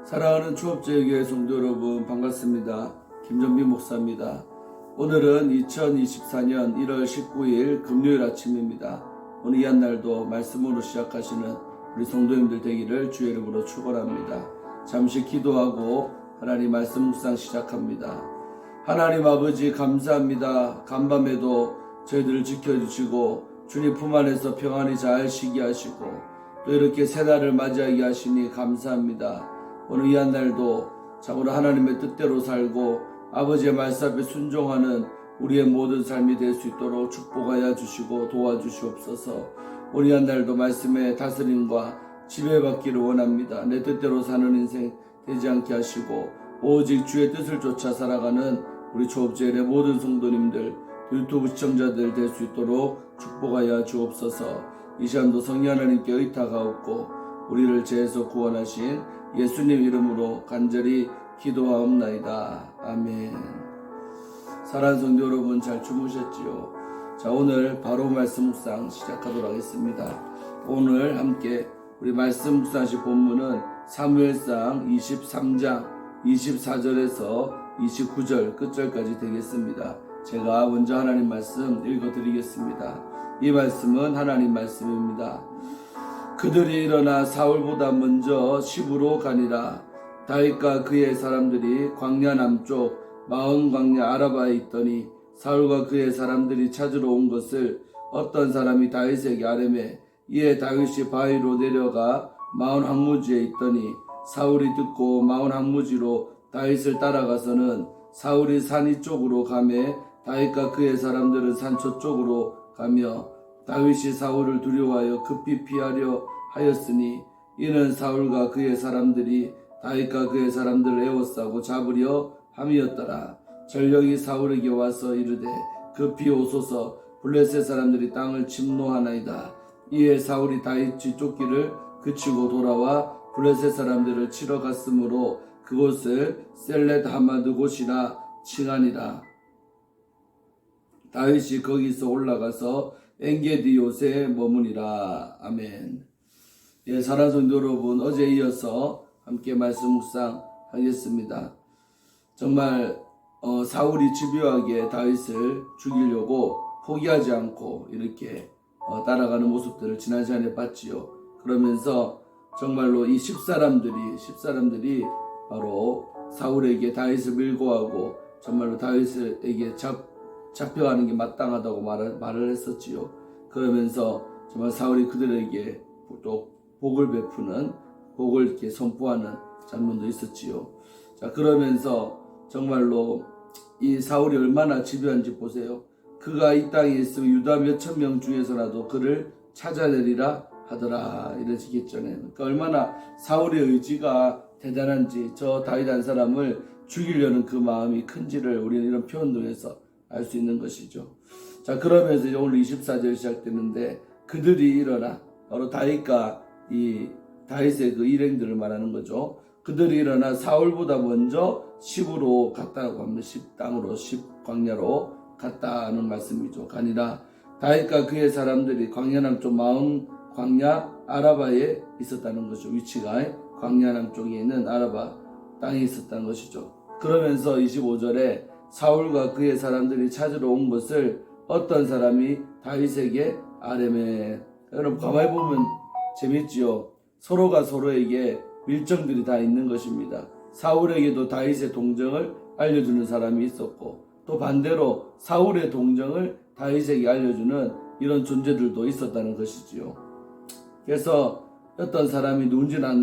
사랑하는 추업제교회 성도 여러분 반갑습니다. 김정빈 목사입니다. 오늘은 2024년 1월 19일 금요일 아침입니다. 오늘 이 한 날도 말씀으로 시작하시는 우리 성도님들 되기를 주의 이름으로 축원합니다. 잠시 기도하고 하나님 말씀 묵상 시작합니다. 하나님 아버지 감사합니다. 간밤에도 저희들을 지켜주시고 주님 품 안에서 평안히 잘 쉬게 하시고 또 이렇게 새날을 맞이하게 하시니 감사합니다. 오늘 이 한 날도 참으로 하나님의 뜻대로 살고 아버지의 말씀 앞에 순종하는 우리의 모든 삶이 될 수 있도록 축복하여 주시고 도와주시옵소서. 오늘 이 한 날도 말씀의 다스림과 지배받기를 원합니다. 내 뜻대로 사는 인생 되지 않게 하시고 오직 주의 뜻을 쫓아 살아가는 우리 조업제일의 모든 성도님들 유튜브 시청자들 될 수 있도록 축복하여 주옵소서. 이 시간도 성령 하나님께 의탁하옵고 우리를 죄에서 구원하신 예수님 이름으로 간절히 기도하옵나이다. 아멘. 사랑하는 성도 여러분 잘 주무셨지요? 자, 오늘 바로 말씀 묵상 시작하도록 하겠습니다. 오늘 함께 우리 말씀 묵상하실 본문은 사무엘상 23장 24절에서 29절 끝절까지 되겠습니다. 제가 먼저 하나님 말씀 읽어드리겠습니다. 이 말씀은 하나님 말씀입니다. 그들이 일어나 사울보다 먼저 시브로 가니라. 다윗과 그의 사람들이 광야 남쪽 마온 광야 아라바에 있더니 사울과 그의 사람들이 찾으러 온 것을 어떤 사람이 다윗에게 아뢰매 이에 다윗이 바위로 내려가 마온 황무지에 있더니 사울이 듣고 마온 황무지로 다윗을 따라가서는 사울이 산 이쪽으로 가매 다윗과 그의 사람들은 산초 쪽으로 가며 다윗이 사울을 두려워하여 급히 피하려 하였으니 이는 사울과 그의 사람들이 다윗과 그의 사람들을 에워싸고 잡으려 함이었더라. 전령이 사울에게 와서 이르되 급히 오소서 블레셋 사람들이 땅을 침노하나이다. 이에 사울이 다윗이 쫓기를 그치고 돌아와 블레셋 사람들을 치러 갔으므로 그곳을 셀렛 하마드 곳이라 칭하니라. 다윗이 거기서 올라가서 엔게디 요새에 머무니라. 아멘. 예, 사랑하는 성도 여러분, 어제 이어서 함께 말씀 묵상 하겠습니다. 정말 사울이 집요하게 다윗을 죽이려고 포기하지 않고 이렇게 따라가는 모습들을 지난 시간에 봤지요. 그러면서 정말로 이 10사람들이 바로 사울에게 다윗을 밀고 가고 정말로 다윗에게 잡혀가는 게 마땅하다고 말을 했었지요. 그러면서 정말 사울이 그들에게 또 복을 베푸는, 복을 이렇게 선포하는 장면도 있었지요. 자, 그러면서 정말로 이 사울이 얼마나 집요한지 보세요. 그가 이 땅에 있으면 유다 몇천 명 중에서라도 그를 찾아내리라 하더라. 이러시겠잖아요. 그러니까 얼마나 사울의 의지가 대단한지 저 다윗 한 사람을 죽이려는 그 마음이 큰지를 우리는 이런 표현 통해서 알 수 있는 것이죠. 자, 그러면서 이제 오늘 24절 시작되는데 그들이 일어나 바로 다윗과 이 다윗의 그 일행들을 말하는 거죠. 그들이 일어나 사울보다 먼저 십으로 갔다고 합니다. 십 땅으로 십 광야로 갔다는 말씀이죠. 가니라 다윗과 그의 사람들이 광야 남쪽 마온 광야 아라바에 있었다는 것이죠. 위치가 광야 남쪽에 있는 아라바 땅에 있었다는 것이죠. 그러면서 25절에 사울과 그의 사람들이 찾으러 온 것을 어떤 사람이 다윗에게 아뢰매. 여러분 가만히 보면 재밌지요. 서로가 서로에게 밀정들이 다 있는 것입니다. 사울에게도 다윗의 동정을 알려주는 사람이 있었고 또 반대로 사울의 동정을 다윗에게 알려주는 이런 존재들도 있었다는 것이지요. 그래서 어떤 사람이 누군지는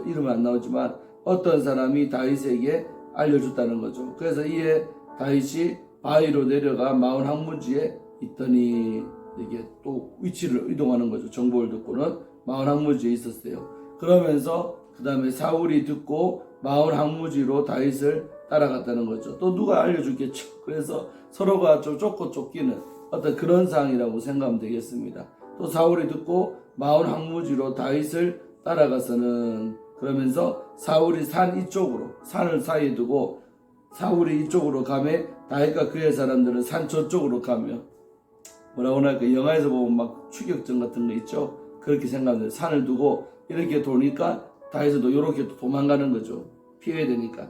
이름은 안 나오지만 어떤 사람이 다윗에게 알려줬다는 거죠. 그래서 이에 다윗이 바위로 내려가 마온 황무지에 있더니 이게 또 위치를 이동하는 거죠. 정보를 듣고는 마온 황무지에 있었어요. 그러면서 그 다음에 사울이 듣고 마온 황무지로 다윗을 따라갔다는 거죠. 또 누가 알려줬겠죠. 그래서 서로가 좀 쫓고 쫓기는 어떤 그런 상황이라고 생각하면 되겠습니다. 또 사울이 듣고 마온 황무지로 다윗을 따라가서는 그러면서 사울이 산 이쪽으로 산을 사이에 두고 사울이 이쪽으로 가며 다윗과 그의 사람들은 산 저쪽으로 가며 뭐라고 할까 영화에서 보면 막 추격전 같은 거 있죠. 그렇게 생각합니다. 산을 두고 이렇게 도니까 다윗도 이렇게 도망가는 거죠. 피해야 되니까.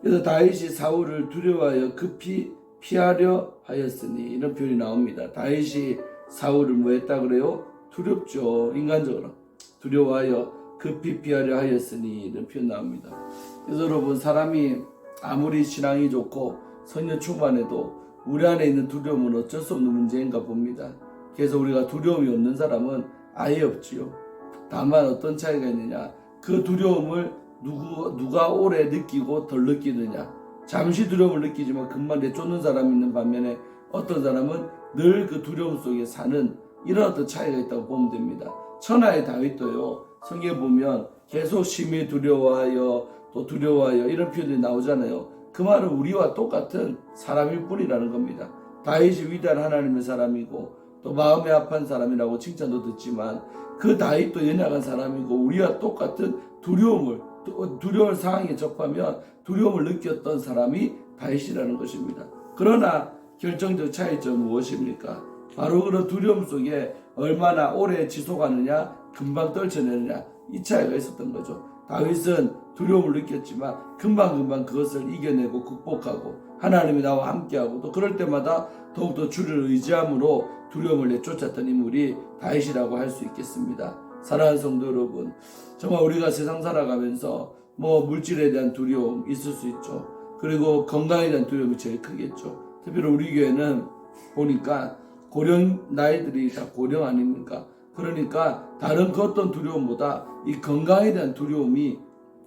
그래서 다윗이 사울을 두려워하여 급히 피하려 하였으니 이런 표현이 나옵니다. 다윗이 사울을 뭐 했다 그래요? 두렵죠. 인간적으로 두려워하여 급히 피하려 하였으니 이런 표현 나옵니다. 그래서 여러분, 사람이 아무리 신앙이 좋고 성령 충만해도 우리 안에 있는 두려움은 어쩔 수 없는 문제인가 봅니다. 그래서 우리가 두려움이 없는 사람은 아예 없지요. 다만 어떤 차이가 있느냐, 그 두려움을 누가 오래 느끼고 덜 느끼느냐. 잠시 두려움을 느끼지만 금방 내쫓는 사람이 있는 반면에 어떤 사람은 늘 그 두려움 속에 사는 이런 어떤 차이가 있다고 보면 됩니다. 천하의 다윗도요, 성경에 보면 계속 심히 두려워하여 또 두려워하여 이런 표현이 나오잖아요. 그 말은 우리와 똑같은 사람일 뿐이라는 겁니다. 다윗이 위대한 하나님의 사람이고 또 마음에 합한 사람이라고 칭찬도 듣지만 그 다윗도 연약한 사람이고 우리와 똑같은 두려울 상황에 접하면 두려움을 느꼈던 사람이 다윗이라는 것입니다. 그러나 결정적 차이점은 무엇입니까? 바로 그런 두려움 속에 얼마나 오래 지속하느냐, 금방 떨쳐내느냐, 이 차이가 있었던 거죠. 다윗은 두려움을 느꼈지만 금방금방 그것을 이겨내고 극복하고 하나님이 나와 함께하고 또 그럴 때마다 더욱더 주를 의지함으로 두려움을 내쫓았던 인물이 다윗이라고 할 수 있겠습니다. 사랑하는 성도 여러분, 정말 우리가 세상 살아가면서 물질에 대한 두려움 있을 수 있죠. 그리고 건강에 대한 두려움이 제일 크겠죠. 특별히 우리 교회는 보니까 고령 나이들이 다 고령 아닙니까? 그러니까 다른 그 어떤 두려움보다 이 건강에 대한 두려움이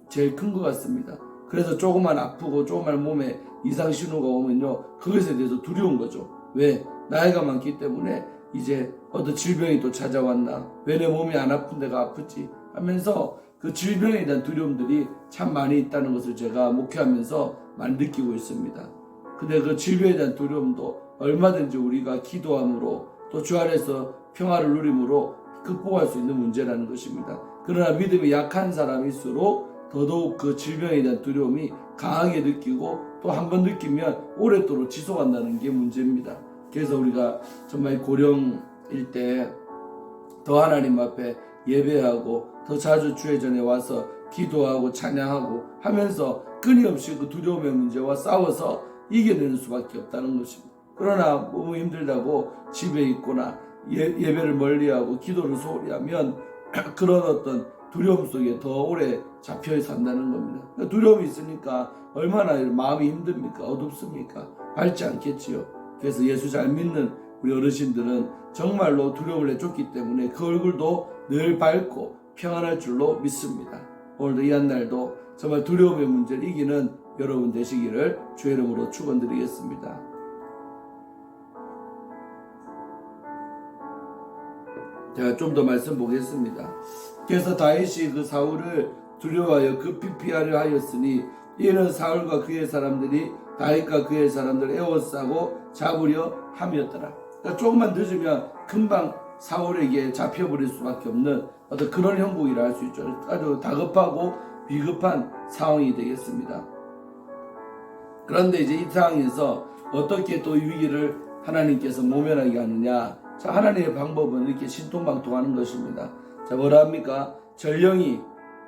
제일 큰 것 같습니다. 그래서 조금만 아프고 조금만 몸에 이상 신호가 오면요, 그것에 대해서 두려운 거죠. 왜? 나이가 많기 때문에 이제 어떤 질병이 또 찾아왔나? 왜 내 몸이 안 아픈 데가 아프지? 하면서 그 질병에 대한 두려움들이 참 많이 있다는 것을 제가 목회하면서 많이 느끼고 있습니다. 근데 그 질병에 대한 두려움도 얼마든지 우리가 기도함으로 또 주 안에서 평화를 누림으로 극복할 수 있는 문제라는 것입니다. 그러나 믿음이 약한 사람일수록 더더욱 그 질병에 대한 두려움이 강하게 느끼고 또 한 번 느끼면 오랫도록 지속한다는 게 문제입니다. 그래서 우리가 정말 고령일 때 더 하나님 앞에 예배하고 더 자주 주의 전에 와서 기도하고 찬양하고 하면서 끊임없이 그 두려움의 문제와 싸워서 이겨내는 수밖에 없다는 것입니다. 그러나 너무 힘들다고 집에 있거나 예배를 멀리하고 기도를 소홀히 하면 그런 어떤 두려움 속에 더 오래 잡혀 산다는 겁니다. 두려움이 있으니까 얼마나 마음이 힘듭니까? 어둡습니까? 밝지 않겠지요. 그래서 예수 잘 믿는 우리 어르신들은 정말로 두려움을 내쫓기 때문에 그 얼굴도 늘 밝고 평안할 줄로 믿습니다. 오늘도 이 한 날도 정말 두려움의 문제를 이기는 여러분 되시기를 주의 이름으로 축원드리겠습니다. 제가 좀 더 말씀 보겠습니다. 그래서 다윗이 그 사울을 두려워하여 급히 피하려 하였으니 이는 사울과 그의 사람들이 다윗과 그의 사람들을 에워싸고 잡으려 함이었더라. 그러니까 조금만 늦으면 금방 사울에게 잡혀버릴 수밖에 없는 어떤 그런 형국이라 할 수 있죠. 아주 다급하고 비급한 상황이 되겠습니다. 그런데 이제 이 상황에서 어떻게 또 이 위기를 하나님께서 모면하게 하느냐. 자, 하나님의 방법은 이렇게 신통방통하는 것입니다. 자, 뭐라 합니까? 전령이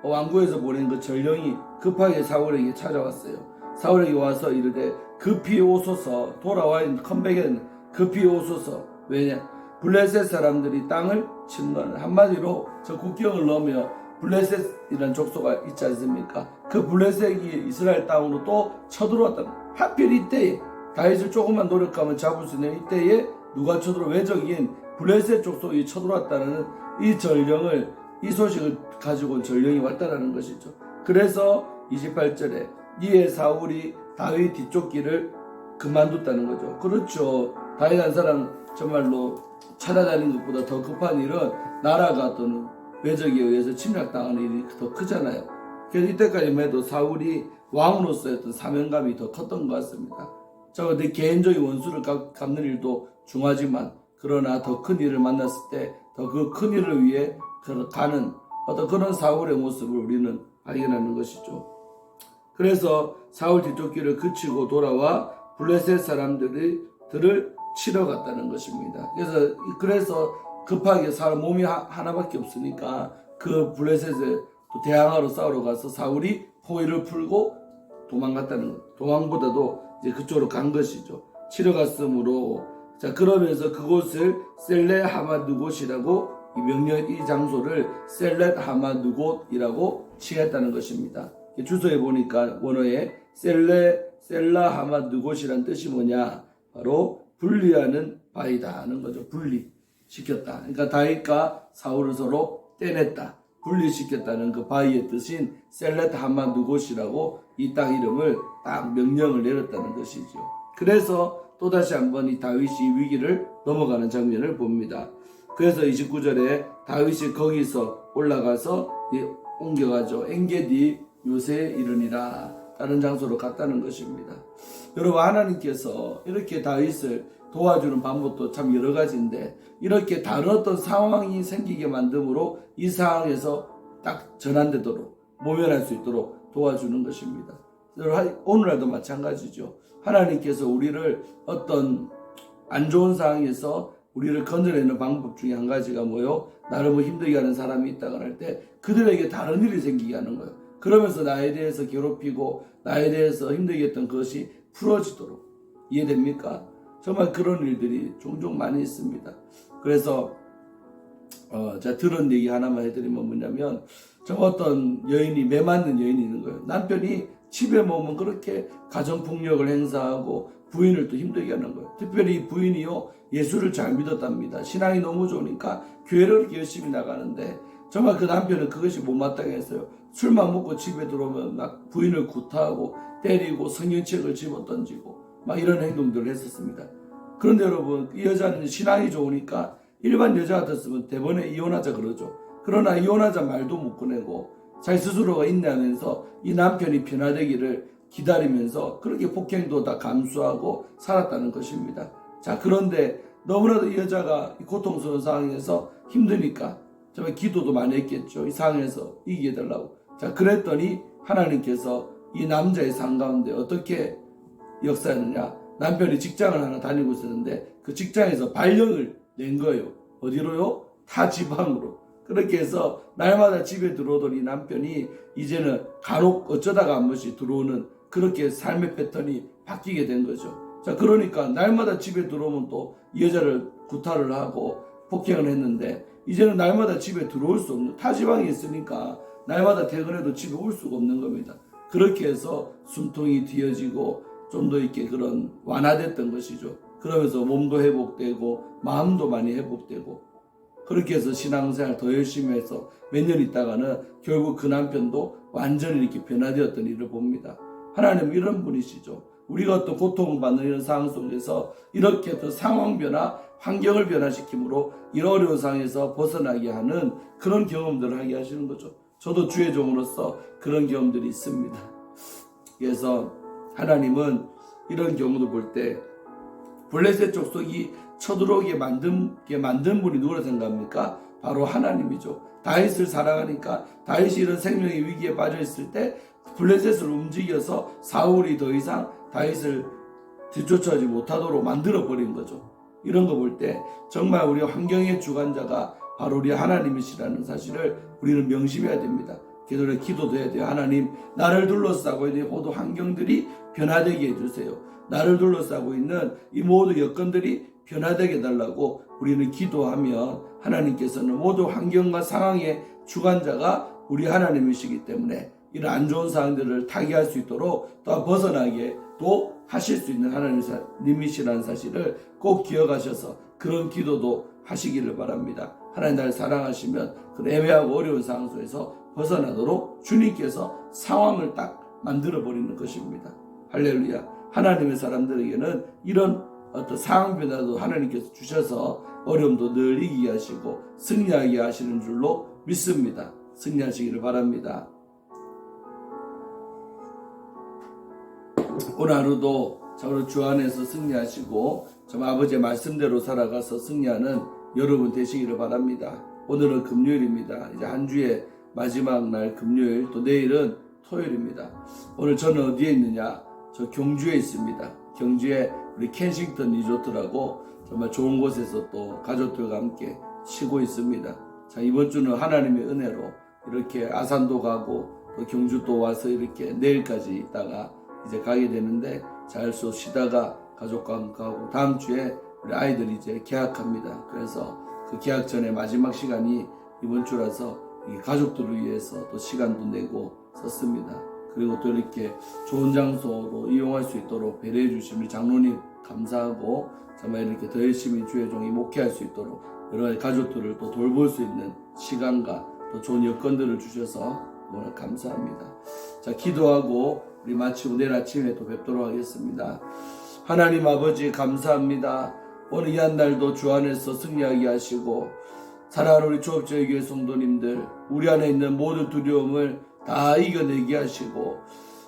왕궁에서 보낸 그 전령이 급하게 사울에게 찾아왔어요. 사울에게 와서 이르되 급히 오소서. 돌아와 있는 컴백에는 급히 오소서. 왜냐? 블레셋 사람들이 땅을 치는 건 한마디로 저 국경을 넘으며 블레셋이라는 족속가 있지 않습니까? 그 블레셋이 이스라엘 땅으로 또 쳐들어왔다. 하필 이때에 다윗을 조금만 노력하면 잡을 수 있는 이때에 누가 쳐들어 외적인 블레셋 족속이 쳐들어왔다는 이 전령을, 이 소식을 가지고 온 전령이 왔다는 것이죠. 그래서 28절에 이에 사울이 다윗 뒤쪽 길을 그만뒀다는 거죠. 그렇죠. 다윗 한 사람 정말로 찾아다니는 것보다 더 급한 일은 나라가 또는 외적에 의해서 침략당하는 일이 더 크잖아요. 그래서 이때까지만 해도 사울이 왕으로서의 어떤 사명감이 더 컸던 것 같습니다. 자, 근데 개인적인 원수를 갚는 일도 중하지만 그러나 더 큰 일을 만났을 때 더 그 큰 일을 위해 가는 어떤 그런 사울의 모습을 우리는 발견하는 것이죠. 그래서 사울 뒤쪽 길을 그치고 돌아와 블레셋 사람들을 치러 갔다는 것입니다. 그래서 급하게 사람 몸이 하나밖에 없으니까 그 블레셋에 또 대항하러 싸우러 가서 사울이 포위를 풀고 도망갔다는 것. 도망보다도 이제 그쪽으로 간 것이죠. 치러 갔으므로 자 그러면서 그곳을 셀렛 하마누곳이라고 이 장소를 셀렛 하마누곳이라고 칭했다는 것입니다. 주소에 보니까 원어에 셀라 하마누곳이란 뜻이 뭐냐? 바로 분리하는 바이다 하는 거죠. 분리시켰다. 그러니까 다윗과 사울을 서로 떼냈다. 분리시켰다는 그 바위의 뜻인 셀렛 하마누곳이라고 이 땅 이름을 딱 명령을 내렸다는 것이죠. 그래서 또다시 한번 이 다윗이 위기를 넘어가는 장면을 봅니다. 그래서 29절에 다윗이 거기서 올라가서 옮겨가죠. 엔게디 요새에 이르니라 다른 장소로 갔다는 것입니다. 여러분 하나님께서 이렇게 다윗을 도와주는 방법도 참 여러 가지인데 이렇게 다른 어떤 상황이 생기게 만듦으로 이 상황에서 딱 전환되도록 모면할 수 있도록 도와주는 것입니다. 오늘날도 마찬가지죠. 하나님께서 우리를 어떤 안 좋은 상황에서 우리를 건져내는 방법 중에 한 가지가 뭐요? 나를 뭐 힘들게 하는 사람이 있다고 할 때 그들에게 다른 일이 생기게 하는 거예요. 그러면서 나에 대해서 괴롭히고 나에 대해서 힘들게 했던 것이 풀어지도록. 이해됩니까? 정말 그런 일들이 종종 많이 있습니다. 그래서 제가 들은 얘기 하나만 해드리면 뭐냐면 저 어떤 여인이 매 맞는 여인이 있는 거예요. 남편이 집에 머무면 그렇게 가정폭력을 행사하고 부인을 또 힘들게 하는 거예요. 특별히 이 부인이요 예수를 잘 믿었답니다. 신앙이 너무 좋으니까 교회를 그렇게 열심히 나가는데 정말 그 남편은 그것이 못마땅해 했어요. 술만 먹고 집에 들어오면 막 부인을 구타하고 때리고 성경책을 집어던지고 막 이런 행동들을 했었습니다. 그런데 여러분 이 여자는 신앙이 좋으니까 일반 여자 같았으면 대번에 이혼하자 그러죠. 그러나 이혼하자 말도 못 꺼내고 자기 스스로가 인내하면서 이 남편이 변화되기를 기다리면서 그렇게 폭행도 다 감수하고 살았다는 것입니다. 자 그런데 너무나도 이 여자가 고통스러운 상황에서 힘드니까 정말 기도도 많이 했겠죠. 이 상황에서 이기게 해달라고. 자 그랬더니 하나님께서 이 남자의 삶 가운데 어떻게 역사했느냐. 남편이 직장을 하나 다니고 있었는데 그 직장에서 발령을 낸 거예요. 어디로요? 타 지방으로. 그렇게 해서 날마다 집에 들어오던 이 남편이 이제는 간혹 어쩌다가 한 번씩 들어오는 그렇게 삶의 패턴이 바뀌게 된 거죠. 자 그러니까 날마다 집에 들어오면 또 이 여자를 구타를 하고 폭행을 했는데 이제는 날마다 집에 들어올 수 없는 타지방에 있으니까 날마다 퇴근해도 집에 올 수가 없는 겁니다. 그렇게 해서 숨통이 튀어지고 좀 더 이렇게 그런 완화됐던 것이죠. 그러면서 몸도 회복되고 마음도 많이 회복되고 그렇게 해서 신앙생활 더 열심히 해서 몇 년 있다가는 결국 그 남편도 완전히 이렇게 변화되었던 일을 봅니다. 하나님은 이런 분이시죠. 우리가 어떤 고통을 받는 이런 상황 속에서 이렇게 또 상황 변화, 환경을 변화시킴으로 이런 어려운 상황에서 벗어나게 하는 그런 경험들을 하게 하시는 거죠. 저도 주의 종으로서 그런 경험들이 있습니다. 그래서 하나님은 이런 경우도 볼 때 블레셋 족속이 쳐들어오게 만든 분이 누구라 생각합니까? 바로 하나님이죠. 다윗을 사랑하니까 다윗이 이런 생명의 위기에 빠져 있을 때 블레셋을 움직여서 사울이 더 이상 다윗을 뒤쫓아오지 못하도록 만들어버린 거죠. 이런 거 볼 때 정말 우리 환경의 주관자가 바로 우리 하나님이시라는 사실을 우리는 명심해야 됩니다. 그래서 기도도 해야 돼요. 하나님 나를 둘러싸고 있는 모든 환경들이 변화되게 해주세요. 나를 둘러싸고 있는 이 모든 여건들이 변화되게 해달라고 우리는 기도하면 하나님께서는 모든 환경과 상황의 주관자가 우리 하나님이시기 때문에 이런 안 좋은 상황들을 타개할 수 있도록 또 벗어나게 또 하실 수 있는 하나님이시라는 사실을 꼭 기억하셔서 그런 기도도 하시기를 바랍니다. 하나님 나를 사랑하시면 그 애매하고 어려운 상황 속에서 벗어나도록 주님께서 상황을 딱 만들어버리는 것입니다. 할렐루야. 하나님의 사람들에게는 이런 어떤 상황 변화도 하나님께서 주셔서 어려움도 늘 이기게 하시고 승리하게 하시는 줄로 믿습니다. 승리하시기를 바랍니다. 오늘 하루도 저를 주 안에서 승리하시고 정말 아버지의 말씀대로 살아가서 승리하는 여러분 되시기를 바랍니다. 오늘은 금요일입니다. 이제 한 주의 마지막 날 금요일, 또 내일은 토요일입니다. 오늘 저는 어디에 있느냐? 저 경주에 있습니다. 경주에 우리 켄싱턴 리조트라고 정말 좋은 곳에서 또 가족들과 함께 쉬고 있습니다. 자, 이번 주는 하나님의 은혜로 이렇게 아산도 가고 또 경주도 와서 이렇게 내일까지 있다가 이제 가게 되는데 잘 쉬다가 가족과 함께 가고 다음 주에 우리 아이들이 이제 개학합니다. 그래서 그 개학 전에 마지막 시간이 이번 주라서 이 가족들을 위해서 또 시간도 내고 썼습니다. 그리고 또 이렇게 좋은 장소로 이용할 수 있도록 배려해 주신 우리 장로님 감사하고 정말 이렇게 더 열심히 주의 종이 목회할 수 있도록 여러 가지 가족들을 또 돌볼 수 있는 시간과 또 좋은 여건들을 주셔서 오늘 감사합니다. 자, 기도하고 우리 마치고 내일 아침에 또 뵙도록 하겠습니다. 하나님 아버지 감사합니다. 오늘 이 한 날도 주 안에서 승리하게 하시고 사랑하는 우리 조업자의 교회 성도님들 우리 안에 있는 모든 두려움을 다 이겨내게 하시고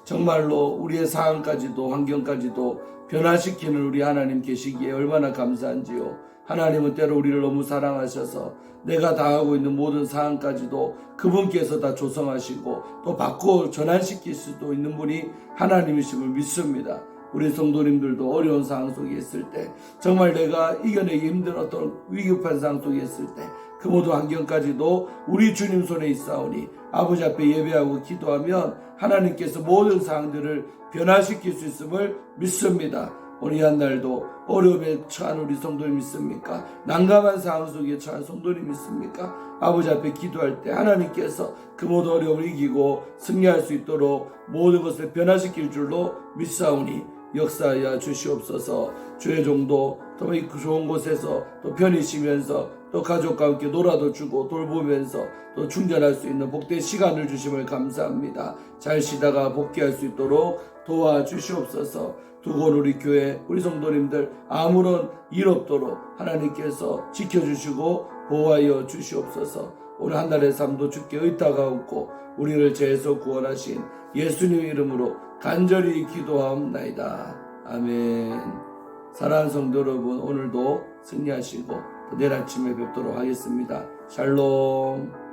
정말로 우리의 상황까지도 환경까지도 변화시키는 우리 하나님 계시기에 얼마나 감사한지요. 하나님은 때로 우리를 너무 사랑하셔서 내가 당하고 있는 모든 상황까지도 그분께서 다 조성하시고 또 바꿔 전환시킬 수도 있는 분이 하나님이심을 믿습니다. 우리 성도님들도 어려운 상황 속에 있을 때 정말 내가 이겨내기 힘든 어떤 위급한 상황 속에 있을 때 그 모든 환경까지도 우리 주님 손에 있사오니 아버지 앞에 예배하고 기도하면 하나님께서 모든 상황들을 변화시킬 수 있음을 믿습니다. 오늘 이 한 날도 어려움에 처한 우리 성도님 있습니까? 난감한 상황 속에 처한 성도님 있습니까? 아버지 앞에 기도할 때 하나님께서 그 모든 어려움을 이기고 승리할 수 있도록 모든 것을 변화시킬 줄로 믿사오니 역사하여 주시옵소서. 주의 종도 또 이 좋은 곳에서 또 편히 쉬면서 또 가족과 함께 놀아도 주고 돌보면서 또 충전할 수 있는 복된 시간을 주심을 감사합니다. 잘 쉬다가 복귀할 수 있도록 도와주시옵소서. 두고 우리 교회 우리 성도님들 아무런 일 없도록 하나님께서 지켜주시고 보호하여 주시옵소서. 오늘 한 달의 삶도 주께 의탁하옵고 우리를 죄에서 구원하신 예수님 이름으로 간절히 기도하옵나이다. 아멘. 사랑하는 성도 여러분 오늘도 승리하시고 내일 아침에 뵙도록 하겠습니다. 샬롬.